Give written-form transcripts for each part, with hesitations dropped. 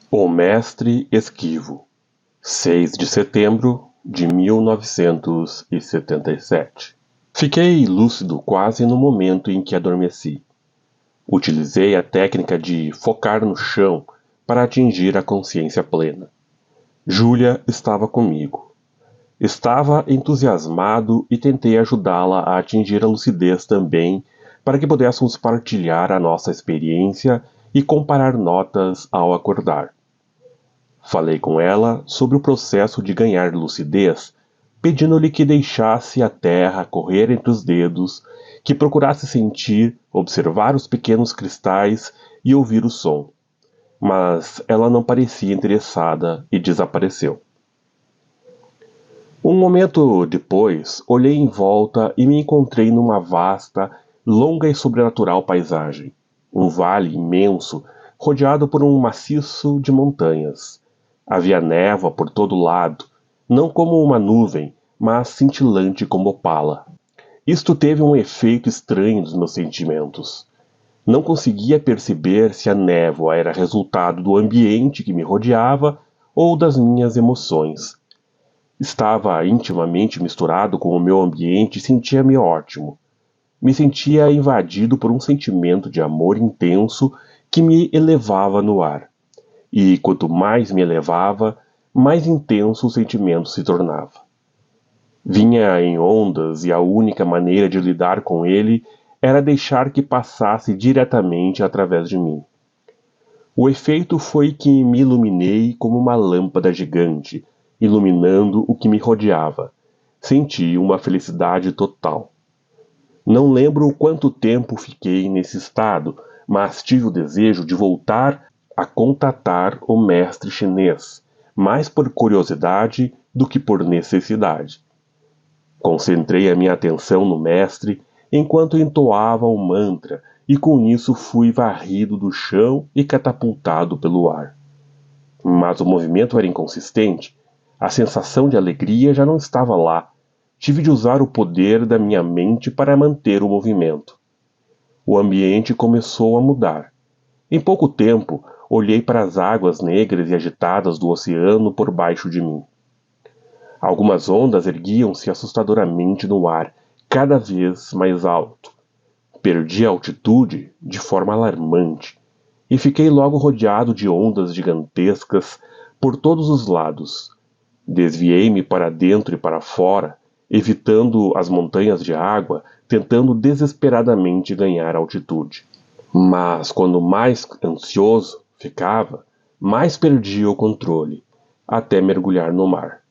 O Mestre Esquivo, 6 de setembro de 1977. Fiquei lúcido quase no momento em que adormeci. Utilizei a técnica de focar no chão para atingir a consciência plena. Júlia estava comigo. Estava entusiasmado e tentei ajudá-la a atingir a lucidez também, para que pudéssemos partilhar a nossa experiência e comparar notas ao acordar. Falei com ela sobre o processo de ganhar lucidez, pedindo-lhe que deixasse a terra correr entre os dedos, que procurasse sentir, observar os pequenos cristais e ouvir o som. Mas ela não parecia interessada e desapareceu. Um momento depois, olhei em volta e me encontrei numa vasta, longa e sobrenatural paisagem. Um vale imenso, rodeado por um maciço de montanhas. Havia névoa por todo lado, não como uma nuvem, mas cintilante como opala. Isto teve um efeito estranho nos meus sentimentos. Não conseguia perceber se a névoa era resultado do ambiente que me rodeava ou das minhas emoções. Estava intimamente misturado com o meu ambiente e sentia-me ótimo. Me sentia invadido por um sentimento de amor intenso que me elevava no ar. E quanto mais me elevava, mais intenso o sentimento se tornava. Vinha em ondas e a única maneira de lidar com ele era deixar que passasse diretamente através de mim. O efeito foi que me iluminei como uma lâmpada gigante, iluminando o que me rodeava. Senti uma felicidade total. Não lembro quanto tempo fiquei nesse estado, mas tive o desejo de voltar a contatar o mestre chinês, mais por curiosidade do que por necessidade. Concentrei a minha atenção no mestre enquanto entoava o mantra e com isso fui varrido do chão e catapultado pelo ar. Mas o movimento era inconsistente. A sensação de alegria já não estava lá. Tive de usar o poder da minha mente para manter o movimento. O ambiente começou a mudar. Em pouco tempo, olhei para as águas negras e agitadas do oceano por baixo de mim. Algumas ondas erguiam-se assustadoramente no ar, cada vez mais alto. Perdi a altitude de forma alarmante e fiquei logo rodeado de ondas gigantescas por todos os lados. Desviei-me para dentro e para fora, evitando as montanhas de água, tentando desesperadamente ganhar altitude. Mas quando mais ansioso ficava, mais perdia o controle, até mergulhar no mar.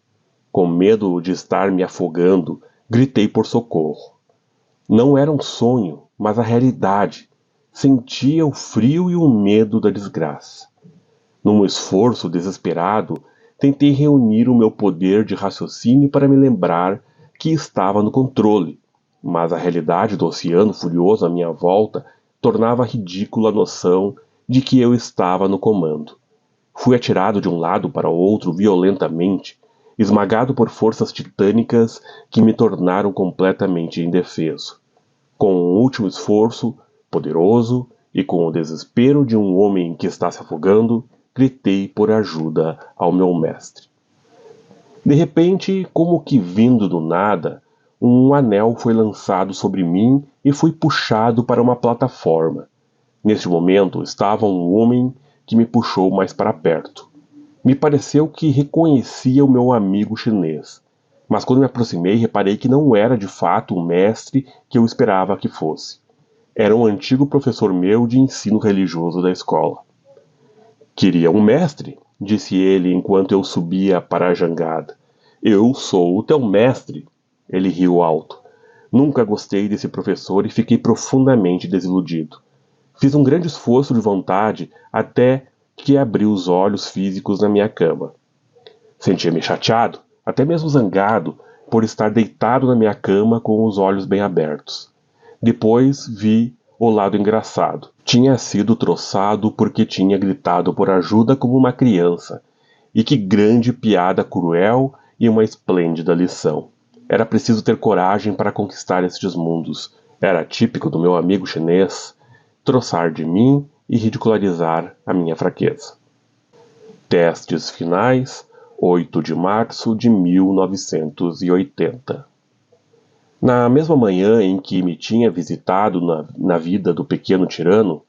Com medo de estar me afogando, gritei por socorro. Não era um sonho, mas a realidade. Sentia o frio e o medo da desgraça. Num esforço desesperado, tentei reunir o meu poder de raciocínio para me lembrar que estava no controle, mas a realidade do oceano furioso à minha volta tornava ridícula a noção de que eu estava no comando. Fui atirado de um lado para o outro violentamente, esmagado por forças titânicas que me tornaram completamente indefeso. Com um último esforço, poderoso, e com o desespero de um homem que está se afogando, gritei por ajuda ao meu mestre. De repente, como que vindo do nada, um anel foi lançado sobre mim e fui puxado para uma plataforma. Neste momento, estava um homem que me puxou mais para perto. Me pareceu que reconhecia o meu amigo chinês, mas quando me aproximei, reparei que não era de fato o mestre que eu esperava que fosse. Era um antigo professor meu de ensino religioso da escola. Queria um mestre, disse ele enquanto eu subia para a jangada. Eu sou o teu mestre. Ele riu alto. Nunca gostei desse professor e fiquei profundamente desiludido. Fiz um grande esforço de vontade até que abri os olhos físicos na minha cama. Sentia-me chateado, até mesmo zangado, por estar deitado na minha cama com os olhos bem abertos. Depois vi o lado engraçado. Tinha sido troçado porque tinha gritado por ajuda como uma criança. E que grande piada cruel e uma esplêndida lição. Era preciso ter coragem para conquistar estes mundos. Era típico do meu amigo chinês troçar de mim e ridicularizar a minha fraqueza. Testes finais, 8 de março de 1980. Na mesma manhã em que me tinha visitado na vida do pequeno tirano,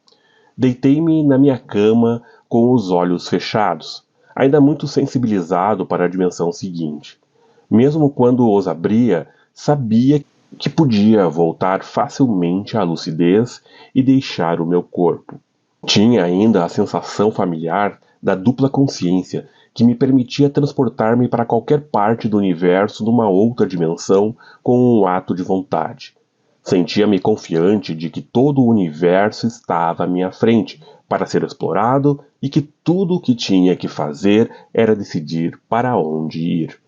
deitei-me na minha cama com os olhos fechados, ainda muito sensibilizado para a dimensão seguinte. Mesmo quando os abria, sabia que podia voltar facilmente à lucidez e deixar o meu corpo. Tinha ainda a sensação familiar da dupla consciência que me permitia transportar-me para qualquer parte do universo numa outra dimensão com um ato de vontade. Sentia-me confiante de que todo o universo estava à minha frente para ser explorado e que tudo o que tinha que fazer era decidir para onde ir.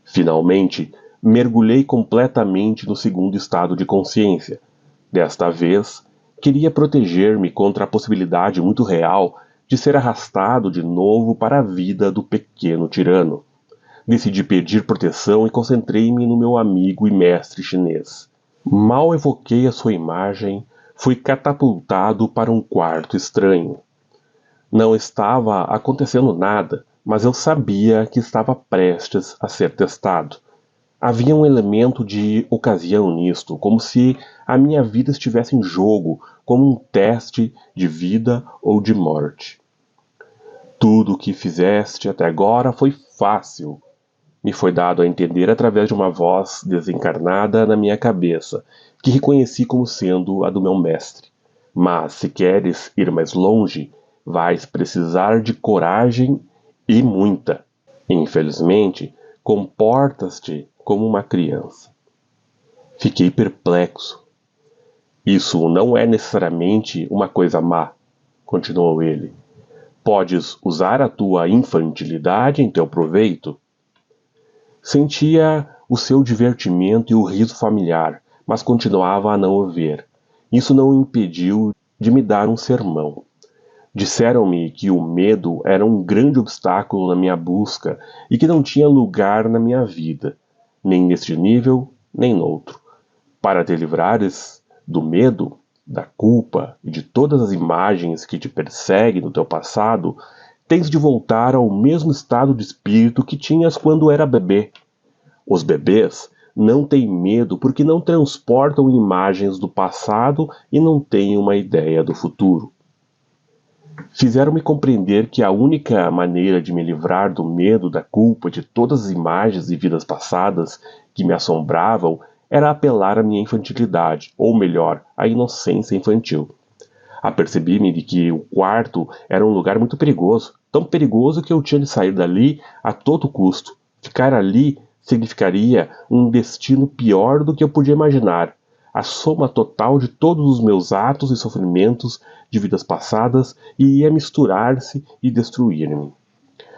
Finalmente, mergulhei completamente no segundo estado de consciência. Desta vez, queria proteger-me contra a possibilidade muito real de ser arrastado de novo para a vida do pequeno tirano. Decidi pedir proteção e concentrei-me no meu amigo e mestre chinês. Mal evoquei a sua imagem, fui catapultado para um quarto estranho. Não estava acontecendo nada, mas eu sabia que estava prestes a ser testado. Havia um elemento de ocasião nisto, como se a minha vida estivesse em jogo, como um teste de vida ou de morte. Tudo o que fizeste até agora foi fácil, me foi dado a entender através de uma voz desencarnada na minha cabeça, que reconheci como sendo a do meu mestre. Mas, se queres ir mais longe, vais precisar de coragem e muita. Infelizmente, comportas-te como uma criança. Fiquei perplexo. Isso não é necessariamente uma coisa má, continuou ele. Podes usar a tua infantilidade em teu proveito. Sentia o seu divertimento e o riso familiar, mas continuava a não o ver. Isso não o impediu de me dar um sermão. Disseram-me que o medo era um grande obstáculo na minha busca e que não tinha lugar na minha vida, nem neste nível, nem noutro. Para te livrares do medo, da culpa e de todas as imagens que te perseguem no teu passado, tens de voltar ao mesmo estado de espírito que tinhas quando era bebê. Os bebês não têm medo porque não transportam imagens do passado e não têm uma ideia do futuro. Fizeram-me compreender que a única maneira de me livrar do medo, da culpa, de todas as imagens de vidas passadas que me assombravam era apelar à minha infantilidade, ou melhor, à inocência infantil. Apercebi-me de que o quarto era um lugar muito perigoso, tão perigoso que eu tinha de sair dali a todo custo. Ficar ali significaria um destino pior do que eu podia imaginar. A soma total de todos os meus atos e sofrimentos de vidas passadas ia misturar-se e destruir-me.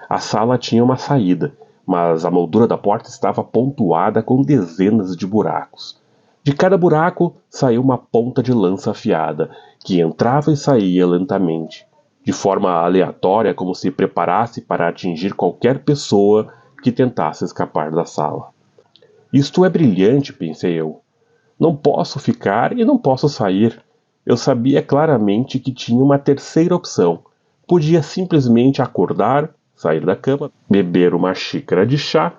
A sala tinha uma saída, mas a moldura da porta estava pontuada com dezenas de buracos. De cada buraco saiu uma ponta de lança afiada, que entrava e saía lentamente, de forma aleatória, como se preparasse para atingir qualquer pessoa que tentasse escapar da sala. Isto é brilhante, pensei eu. Não posso ficar e não posso sair. Eu sabia claramente que tinha uma terceira opção. Podia simplesmente acordar, sair da cama, beber uma xícara de chá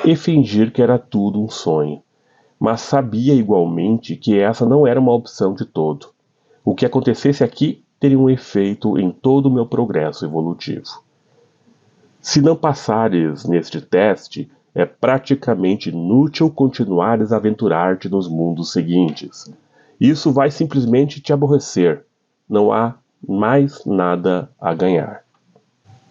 e fingir que era tudo um sonho. Mas sabia igualmente que essa não era uma opção de todo. O que acontecesse aqui teria um efeito em todo o meu progresso evolutivo. Se não passares neste teste, é praticamente inútil continuares a aventurar-te nos mundos seguintes. Isso vai simplesmente te aborrecer. Não há mais nada a ganhar.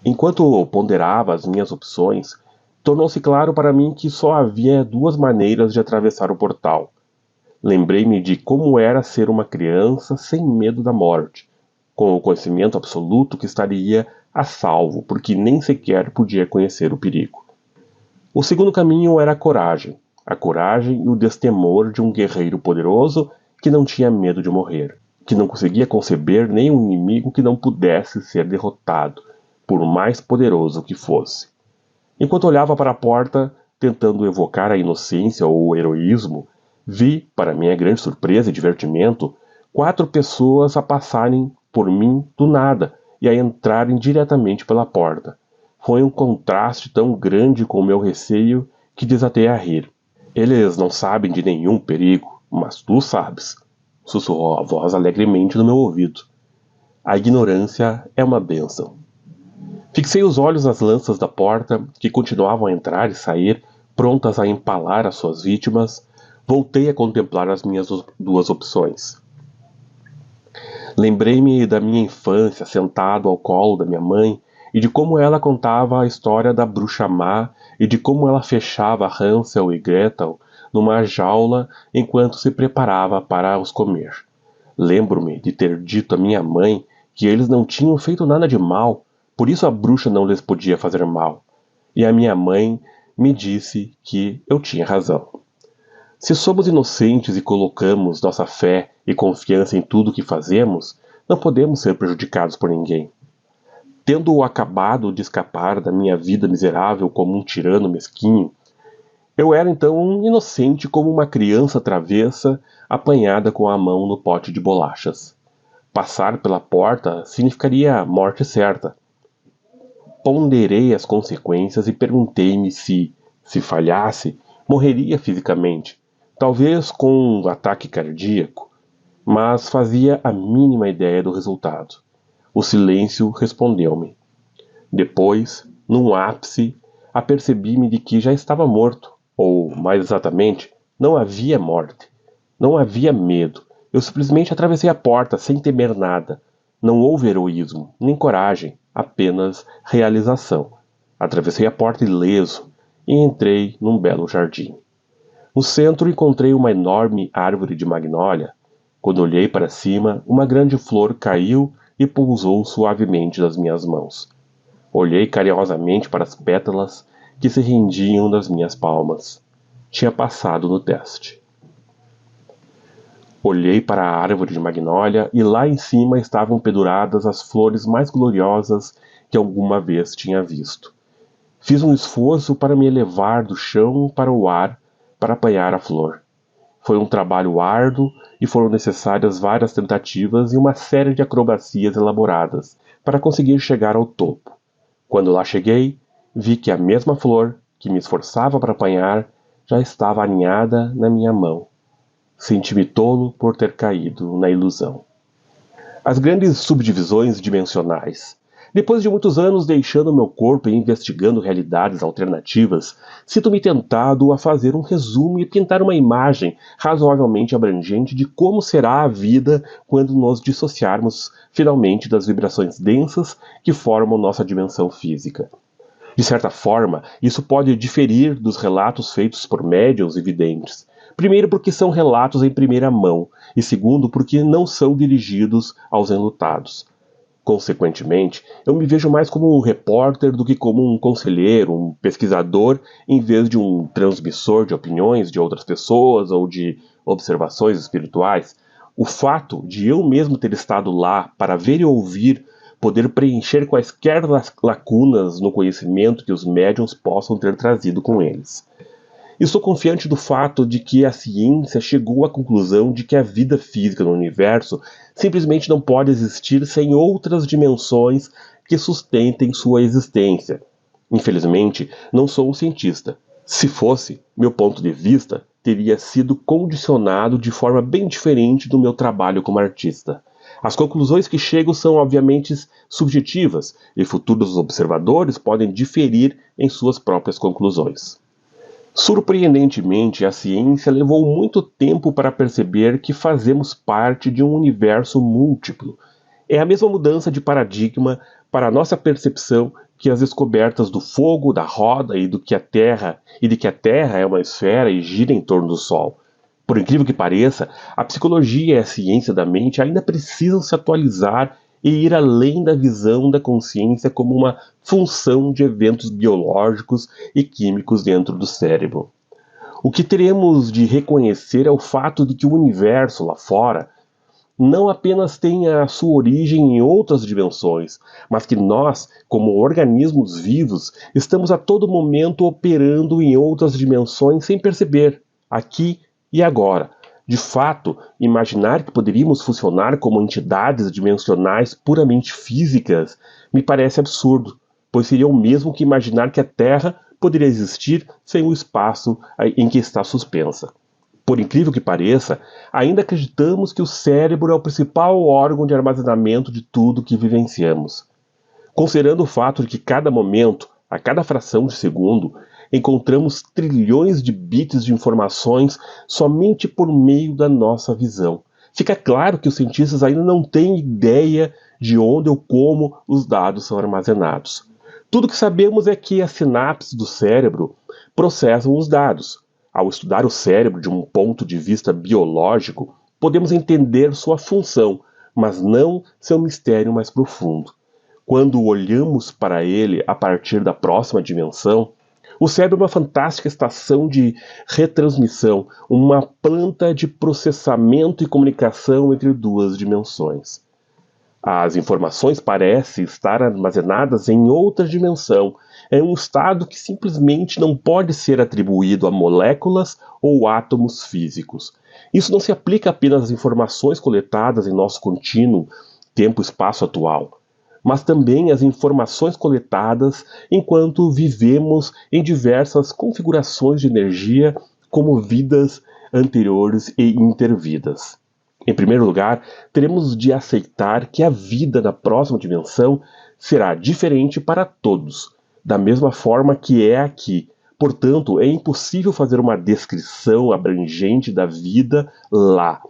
Enquanto ponderava as minhas opções, tornou-se claro para mim que só havia duas maneiras de atravessar o portal. Lembrei-me de como era ser uma criança sem medo da morte, com o conhecimento absoluto que estaria a salvo, porque nem sequer podia conhecer o perigo. O segundo caminho era a coragem e o destemor de um guerreiro poderoso que não tinha medo de morrer, que não conseguia conceber nenhum inimigo que não pudesse ser derrotado, por mais poderoso que fosse. Enquanto olhava para a porta, tentando evocar a inocência ou o heroísmo, vi, para minha grande surpresa e divertimento, 4 pessoas a passarem por mim do nada, e a entrarem diretamente pela porta. Foi um contraste tão grande com o meu receio que desatei a rir. Eles não sabem de nenhum perigo, mas tu sabes, sussurrou a voz alegremente no meu ouvido. A ignorância é uma bênção. Fixei os olhos nas lanças da porta, que continuavam a entrar e sair, prontas a empalar as suas vítimas. Voltei a contemplar as minhas duas opções. Lembrei-me da minha infância, sentado ao colo da minha mãe, e de como ela contava a história da bruxa má e de como ela fechava Hansel e Gretel numa jaula enquanto se preparava para os comer. Lembro-me de ter dito à minha mãe que eles não tinham feito nada de mal, por isso a bruxa não lhes podia fazer mal. E a minha mãe me disse que eu tinha razão. Se somos inocentes e colocamos nossa fé e confiança em tudo o que fazemos, não podemos ser prejudicados por ninguém. Tendo acabado de escapar da minha vida miserável como um tirano mesquinho, eu era então inocente como uma criança travessa apanhada com a mão no pote de bolachas. Passar pela porta significaria morte certa. Ponderei as consequências e perguntei-me se falhasse, morreria fisicamente, talvez com um ataque cardíaco, mas fazia a mínima ideia do resultado. O silêncio respondeu-me. Depois, num ápice, apercebi-me de que já estava morto, ou, mais exatamente, não havia morte. Não havia medo. Eu simplesmente atravessei a porta sem temer nada. Não houve heroísmo, nem coragem, apenas realização. Atravessei a porta ileso e entrei num belo jardim. No centro encontrei uma enorme árvore de magnólia. Quando olhei para cima, uma grande flor caiu e pousou suavemente nas minhas mãos. Olhei carinhosamente para as pétalas que se rendiam nas minhas palmas. Tinha passado no teste. Olhei para a árvore de magnólia e lá em cima estavam penduradas as flores mais gloriosas que alguma vez tinha visto. Fiz um esforço para me elevar do chão para o ar para apanhar a flor. Foi um trabalho árduo e foram necessárias várias tentativas e uma série de acrobacias elaboradas para conseguir chegar ao topo. Quando lá cheguei, vi que a mesma flor que me esforçava para apanhar já estava aninhada na minha mão. Senti-me tolo por ter caído na ilusão. As grandes subdivisões dimensionais. Depois de muitos anos deixando meu corpo e investigando realidades alternativas, sinto-me tentado a fazer um resumo e pintar uma imagem razoavelmente abrangente de como será a vida quando nos dissociarmos finalmente das vibrações densas que formam nossa dimensão física. De certa forma, isso pode diferir dos relatos feitos por médiuns e videntes. Primeiro, porque são relatos em primeira mão, e segundo, porque não são dirigidos aos enlutados. Consequentemente, eu me vejo mais como um repórter do que como um conselheiro, um pesquisador, em vez de um transmissor de opiniões de outras pessoas ou de observações espirituais. O fato de eu mesmo ter estado lá para ver e ouvir poder preencher quaisquer lacunas no conhecimento que os médiuns possam ter trazido com eles. Estou confiante do fato de que a ciência chegou à conclusão de que a vida física no universo simplesmente não pode existir sem outras dimensões que sustentem sua existência. Infelizmente, não sou um cientista. Se fosse, meu ponto de vista teria sido condicionado de forma bem diferente do meu trabalho como artista. As conclusões que chego são obviamente subjetivas e futuros observadores podem diferir em suas próprias conclusões. Surpreendentemente, a ciência levou muito tempo para perceber que fazemos parte de um universo múltiplo. É a mesma mudança de paradigma para a nossa percepção que as descobertas do fogo, da roda e de que a Terra é uma esfera e gira em torno do Sol. Por incrível que pareça, a psicologia e a ciência da mente ainda precisam se atualizar e ir além da visão da consciência como uma função de eventos biológicos e químicos dentro do cérebro. O que teremos de reconhecer é o fato de que o universo lá fora não apenas tem a sua origem em outras dimensões, mas que nós, como organismos vivos, estamos a todo momento operando em outras dimensões sem perceber, aqui e agora, De fato, imaginar que poderíamos funcionar como entidades dimensionais puramente físicas me parece absurdo, pois seria o mesmo que imaginar que a Terra poderia existir sem o espaço em que está suspensa. Por incrível que pareça, ainda acreditamos que o cérebro é o principal órgão de armazenamento de tudo que vivenciamos. Considerando o fato de que cada momento, a cada fração de segundo, encontramos trilhões de bits de informações somente por meio da nossa visão. Fica claro que os cientistas ainda não têm ideia de onde ou como os dados são armazenados. Tudo que sabemos é que as sinapses do cérebro processam os dados. Ao estudar o cérebro de um ponto de vista biológico, podemos entender sua função, mas não seu mistério mais profundo. Quando olhamos para ele a partir da próxima dimensão, o cérebro é uma fantástica estação de retransmissão, uma planta de processamento e comunicação entre duas dimensões. As informações parecem estar armazenadas em outra dimensão, em um estado que simplesmente não pode ser atribuído a moléculas ou átomos físicos. Isso não se aplica apenas às informações coletadas em nosso contínuo tempo-espaço atual, mas também às informações coletadas enquanto vivemos em diversas configurações de energia, como vidas anteriores e intervidas. Em primeiro lugar, teremos de aceitar que a vida na próxima dimensão será diferente para todos, da mesma forma que é aqui. Portanto, é impossível fazer uma descrição abrangente da vida lá.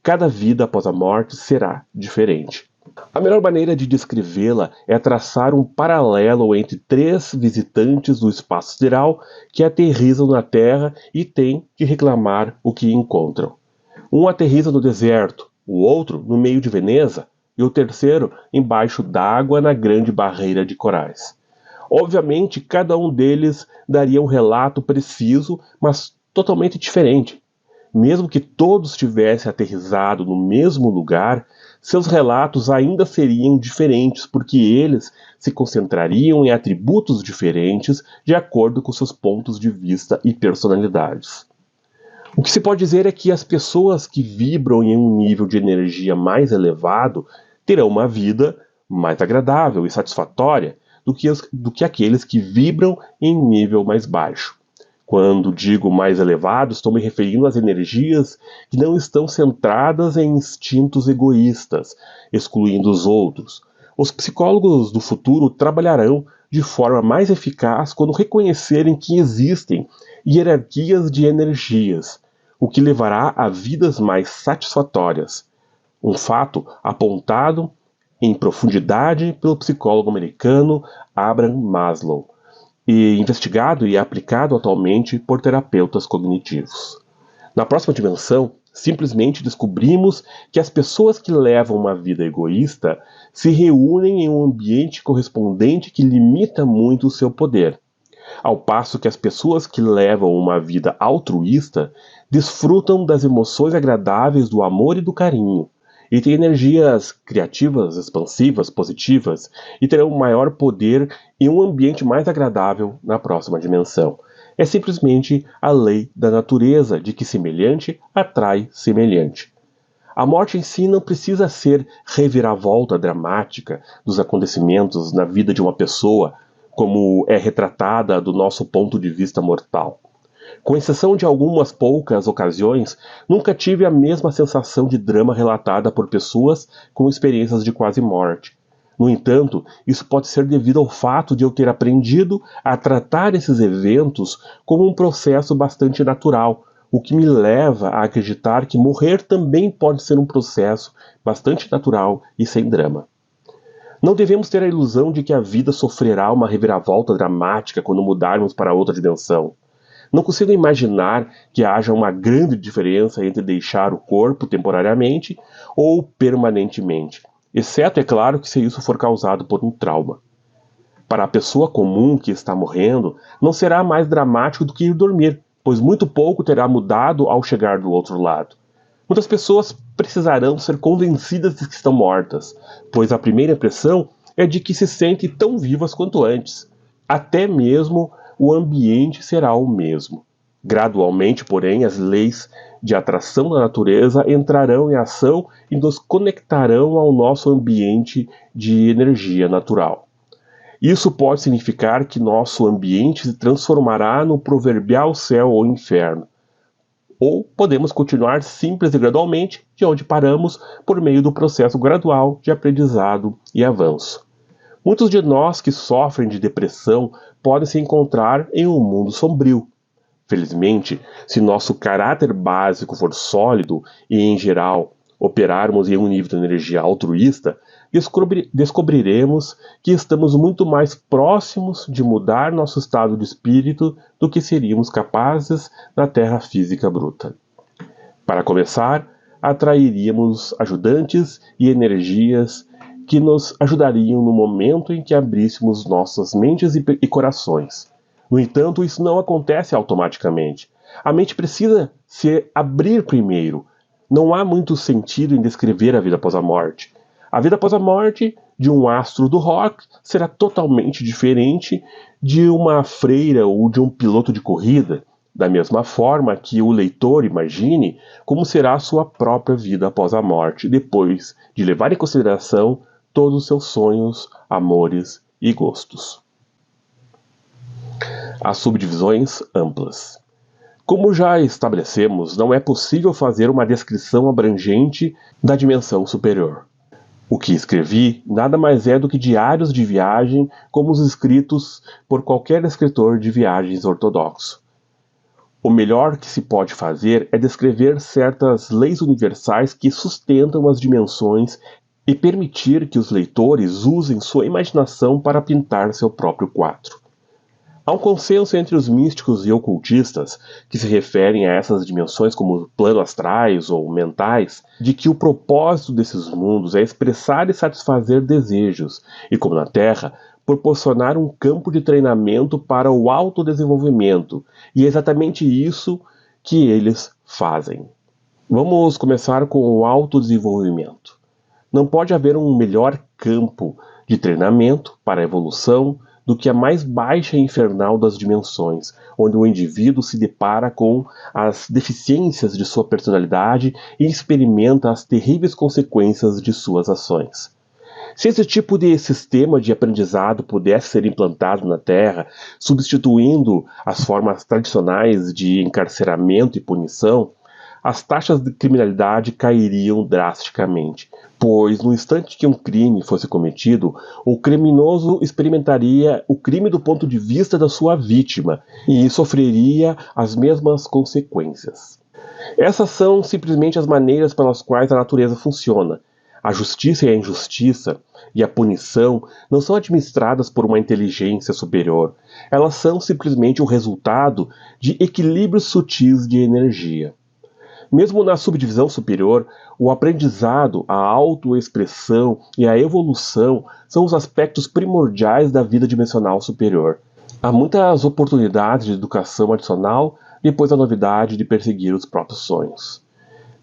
Cada vida após a morte será diferente. A melhor maneira de descrevê-la é traçar um paralelo entre três visitantes do espaço sideral que aterrissam na Terra e têm que reclamar o que encontram. Um aterriza no deserto, o outro no meio de Veneza e o terceiro embaixo d'água na Grande Barreira de Corais. Obviamente, cada um deles daria um relato preciso, mas totalmente diferente. Mesmo que todos tivessem aterrissado no mesmo lugar, seus relatos ainda seriam diferentes porque eles se concentrariam em atributos diferentes de acordo com seus pontos de vista e personalidades. O que se pode dizer é que as pessoas que vibram em um nível de energia mais elevado terão uma vida mais agradável e satisfatória do que aqueles que vibram em nível mais baixo. Quando digo mais elevado, estou me referindo às energias que não estão centradas em instintos egoístas, excluindo os outros. Os psicólogos do futuro trabalharão de forma mais eficaz quando reconhecerem que existem hierarquias de energias, o que levará a vidas mais satisfatórias. Um fato apontado em profundidade pelo psicólogo americano Abraham Maslow, e investigado e aplicado atualmente por terapeutas cognitivos. Na próxima dimensão, simplesmente descobrimos que as pessoas que levam uma vida egoísta se reúnem em um ambiente correspondente que limita muito o seu poder, ao passo que as pessoas que levam uma vida altruísta desfrutam das emoções agradáveis do amor e do carinho, e têm energias criativas, expansivas, positivas, e terão maior poder e um ambiente mais agradável na próxima dimensão. É simplesmente a lei da natureza de que semelhante atrai semelhante. A morte em si não precisa ser reviravolta dramática dos acontecimentos na vida de uma pessoa, como é retratada do nosso ponto de vista mortal. Com exceção de algumas poucas ocasiões, nunca tive a mesma sensação de drama relatada por pessoas com experiências de quase morte. No entanto, isso pode ser devido ao fato de eu ter aprendido a tratar esses eventos como um processo bastante natural, o que me leva a acreditar que morrer também pode ser um processo bastante natural e sem drama. Não devemos ter a ilusão de que a vida sofrerá uma reviravolta dramática quando mudarmos para outra dimensão. Não consigo imaginar que haja uma grande diferença entre deixar o corpo temporariamente ou permanentemente, exceto, é claro, que se isso for causado por um trauma. Para a pessoa comum que está morrendo, não será mais dramático do que ir dormir, pois muito pouco terá mudado ao chegar do outro lado. Muitas pessoas precisarão ser convencidas de que estão mortas, pois a primeira impressão é de que se sentem tão vivas quanto antes. Até mesmo o ambiente será o mesmo. Gradualmente, porém, as leis de atração da natureza entrarão em ação e nos conectarão ao nosso ambiente de energia natural. Isso pode significar que nosso ambiente se transformará no proverbial céu ou inferno. Ou podemos continuar simples e gradualmente de onde paramos por meio do processo gradual de aprendizado e avanço. Muitos de nós que sofrem de depressão podem se encontrar em um mundo sombrio. Felizmente, se nosso caráter básico for sólido e, em geral, operarmos em um nível de energia altruísta, descobriremos que estamos muito mais próximos de mudar nosso estado de espírito do que seríamos capazes na terra física bruta. Para começar, atrairíamos ajudantes e energias que nos ajudariam no momento em que abríssemos nossas mentes e corações. No entanto, isso não acontece automaticamente. A mente precisa se abrir primeiro. Não há muito sentido em descrever a vida após a morte. A vida após a morte de um astro do rock será totalmente diferente de uma freira ou de um piloto de corrida, da mesma forma que o leitor imagine como será a sua própria vida após a morte, depois de levar em consideração todos os seus sonhos, amores e gostos. As subdivisões amplas. Como já estabelecemos, não é possível fazer uma descrição abrangente da dimensão superior. O que escrevi nada mais é do que diários de viagem como os escritos por qualquer escritor de viagens ortodoxo. O melhor que se pode fazer é descrever certas leis universais que sustentam as dimensões e permitir que os leitores usem sua imaginação para pintar seu próprio quadro. Há um consenso entre os místicos e ocultistas, que se referem a essas dimensões como planos astrais ou mentais, de que o propósito desses mundos é expressar e satisfazer desejos, e como na Terra, proporcionar um campo de treinamento para o autodesenvolvimento, e é exatamente isso que eles fazem. Vamos começar com o autodesenvolvimento. Não pode haver um melhor campo de treinamento para a evolução do que a mais baixa e infernal das dimensões, onde o indivíduo se depara com as deficiências de sua personalidade e experimenta as terríveis consequências de suas ações. Se esse tipo de sistema de aprendizado pudesse ser implantado na Terra, substituindo as formas tradicionais de encarceramento e punição, as taxas de criminalidade cairiam drasticamente, pois no instante que um crime fosse cometido, o criminoso experimentaria o crime do ponto de vista da sua vítima e sofreria as mesmas consequências. Essas são simplesmente as maneiras pelas quais a natureza funciona. A justiça e a injustiça e a punição não são administradas por uma inteligência superior. Elas são simplesmente o resultado de equilíbrios sutis de energia. Mesmo na subdivisão superior, o aprendizado, a autoexpressão e a evolução são os aspectos primordiais da vida dimensional superior. Há muitas oportunidades de educação adicional depois da novidade de perseguir os próprios sonhos.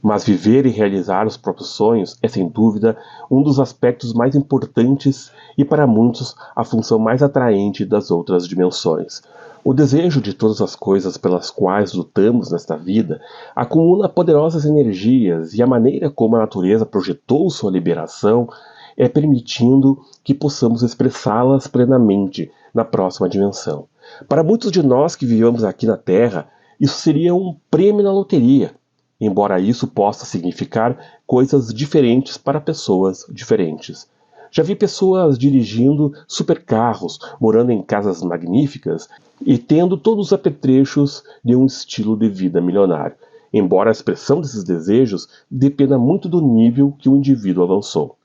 Mas viver e realizar os próprios sonhos é, sem dúvida, um dos aspectos mais importantes e, para muitos, a função mais atraente das outras dimensões. O desejo de todas as coisas pelas quais lutamos nesta vida acumula poderosas energias e a maneira como a natureza projetou sua liberação é permitindo que possamos expressá-las plenamente na próxima dimensão. Para muitos de nós que vivemos aqui na Terra, isso seria um prêmio na loteria, embora isso possa significar coisas diferentes para pessoas diferentes. Já vi pessoas dirigindo supercarros, morando em casas magníficas e tendo todos os apetrechos de um estilo de vida milionário, embora a expressão desses desejos dependa muito do nível que o indivíduo avançou.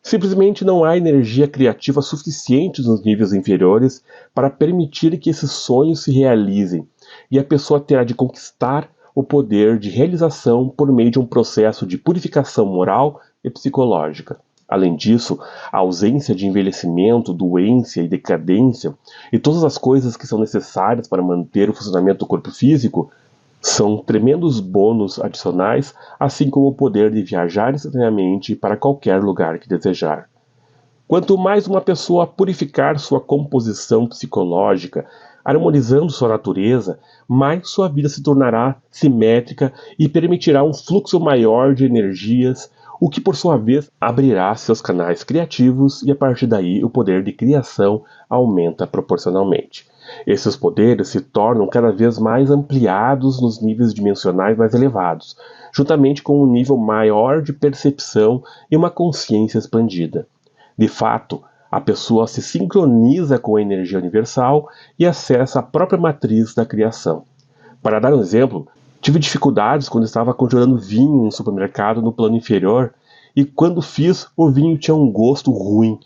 Simplesmente não há energia criativa suficiente nos níveis inferiores para permitir que esses sonhos se realizem, e a pessoa terá de conquistar o poder de realização por meio de um processo de purificação moral e psicológica. Além disso, a ausência de envelhecimento, doença e decadência e todas as coisas que são necessárias para manter o funcionamento do corpo físico são tremendos bônus adicionais, assim como o poder de viajar instantaneamente para qualquer lugar que desejar. Quanto mais uma pessoa purificar sua composição psicológica, Harmonizando sua natureza, mais sua vida se tornará simétrica e permitirá um fluxo maior de energias, o que por sua vez abrirá seus canais criativos e a partir daí o poder de criação aumenta proporcionalmente. Esses poderes se tornam cada vez mais ampliados nos níveis dimensionais mais elevados, juntamente com um nível maior de percepção e uma consciência expandida. De fato, a pessoa se sincroniza com a energia universal e acessa a própria matriz da criação. Para dar um exemplo, tive dificuldades quando estava conjurando vinho em um supermercado no plano inferior e quando fiz, o vinho tinha um gosto ruim,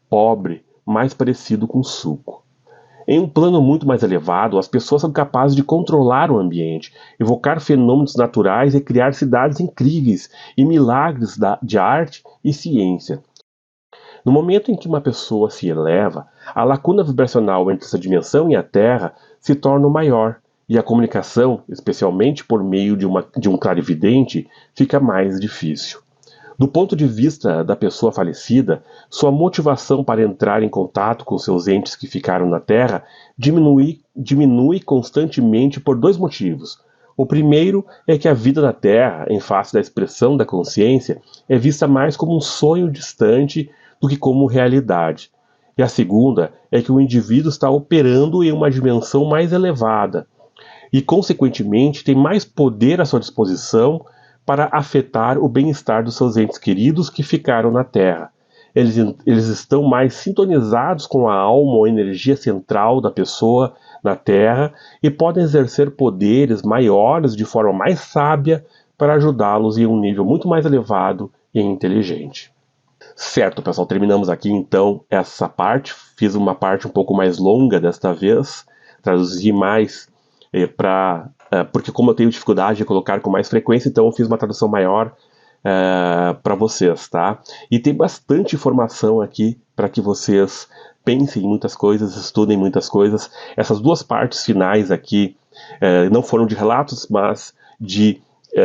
pobre, mais parecido com suco. Em um plano muito mais elevado, as pessoas são capazes de controlar o ambiente, evocar fenômenos naturais e criar cidades incríveis e milagres de arte e ciência. No momento em que uma pessoa se eleva, a lacuna vibracional entre essa dimensão e a Terra se torna maior, e a comunicação, especialmente por meio de um clarividente, fica mais difícil. Do ponto de vista da pessoa falecida, sua motivação para entrar em contato com seus entes que ficaram na Terra diminui constantemente por dois motivos. O primeiro é que a vida na Terra, em face da expressão da consciência, é vista mais como um sonho distante do que como realidade. E a segunda é que o indivíduo está operando em uma dimensão mais elevada e, consequentemente, tem mais poder à sua disposição para afetar o bem-estar dos seus entes queridos que ficaram na Terra. Eles estão mais sintonizados com a alma ou energia central da pessoa na Terra e podem exercer poderes maiores de forma mais sábia para ajudá-los em um nível muito mais elevado e inteligente. Certo, pessoal, terminamos aqui então essa parte. Fiz uma parte um pouco mais longa desta vez, traduzi mais porque como eu tenho dificuldade de colocar com mais frequência, então eu fiz uma tradução maior para vocês, tá? E tem bastante informação aqui para que vocês pensem em muitas coisas, estudem muitas coisas. Essas duas partes finais aqui não foram de relatos, mas de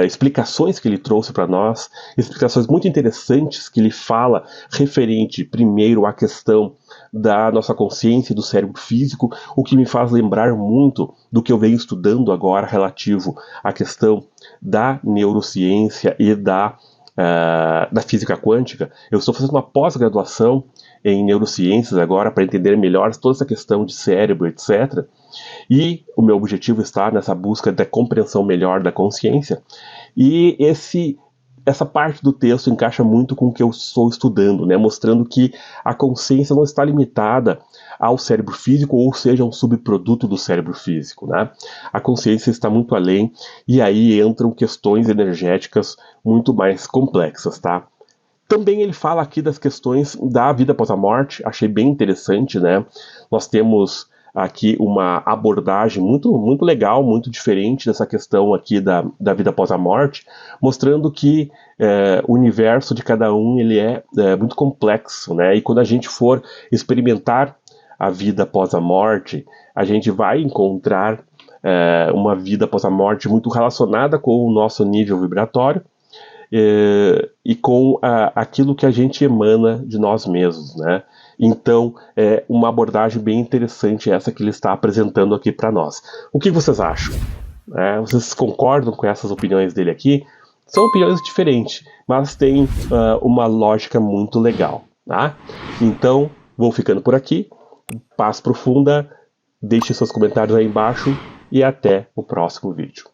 explicações que ele trouxe para nós, explicações muito interessantes que ele fala referente, primeiro, à questão da nossa consciência e do cérebro físico, o que me faz lembrar muito do que eu venho estudando agora relativo à questão da neurociência e da física quântica. Eu estou fazendo uma pós-graduação em neurociências agora para entender melhor toda essa questão de cérebro, etc. E o meu objetivo está nessa busca da compreensão melhor da consciência. E essa parte do texto encaixa muito com o que eu estou estudando, né? Mostrando que a consciência não está limitada ao cérebro físico, ou seja, um subproduto do cérebro físico, né? A consciência está muito além, e aí entram questões energéticas muito mais complexas, tá? Também ele fala aqui das questões da vida após a morte, achei bem interessante, né? Nós temos aqui uma abordagem muito, muito legal, muito diferente dessa questão aqui da vida após a morte, mostrando que o universo de cada um ele é muito complexo, né? E quando a gente for experimentar a vida após a morte, a gente vai encontrar uma vida após a morte muito relacionada com o nosso nível vibratório, e com aquilo que a gente emana de nós mesmos, né? Então, é uma abordagem bem interessante essa que ele está apresentando aqui para nós. O que vocês acham? Vocês concordam com essas opiniões dele aqui? São opiniões diferentes, mas tem uma lógica muito legal, tá? Então, vou ficando por aqui. Paz profunda, deixe seus comentários aí embaixo e até o próximo vídeo.